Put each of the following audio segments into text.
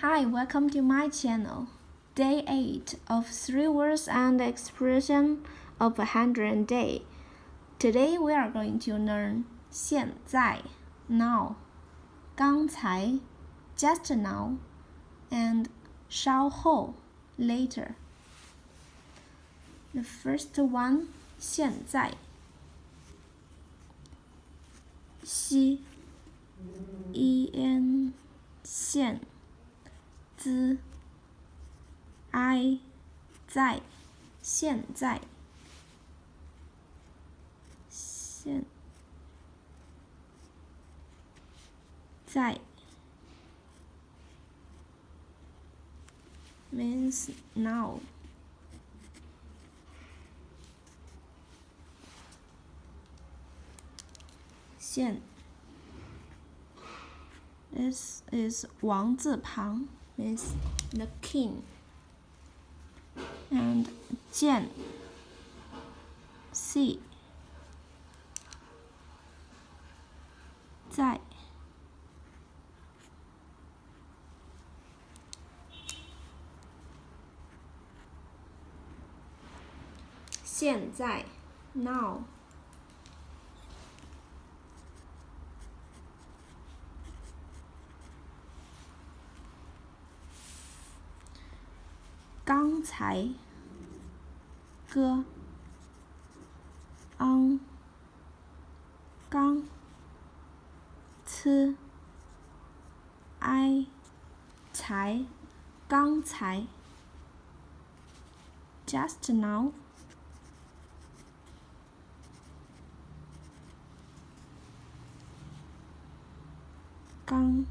Hi, welcome to my channel. Day 8 of 3 words and expression of 100 day. Today we are going to learn 现在 now, 刚才 just now, and 稍后 later. The first one 现在xiàn 现z i 在现在现在 means now. Xiàn This is 王字旁 means the king. And 见 see 在现在 now.刚才刚才刚才 just now. 刚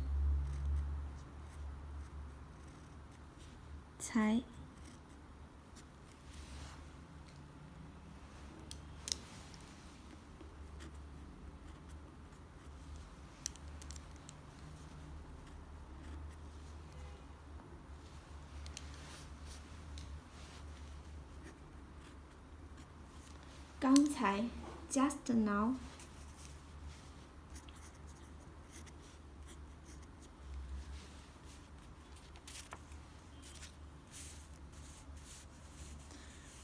才刚才 just now.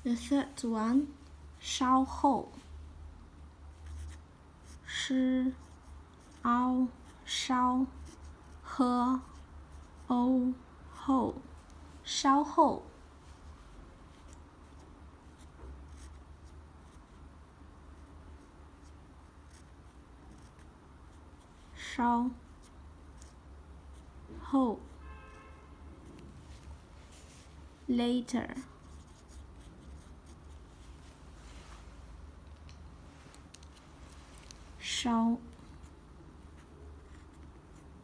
The third one 稍后sh ao 稍喝 o 后稍后稍后 later 稍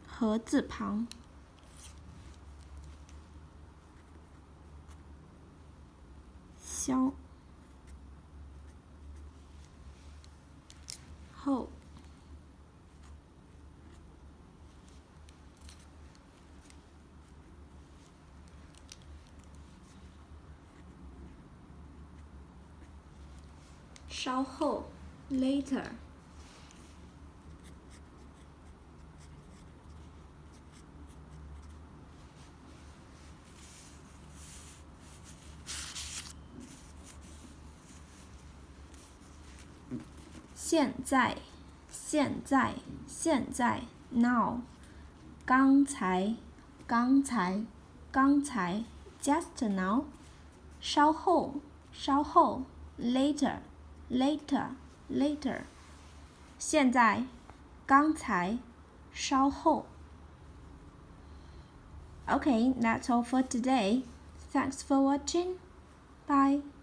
禾字旁消后稍后 later.现在 now. 刚才 just now. 稍后 later. 现在刚才稍后 Okay, that's all for today. Thanks for watching. Bye.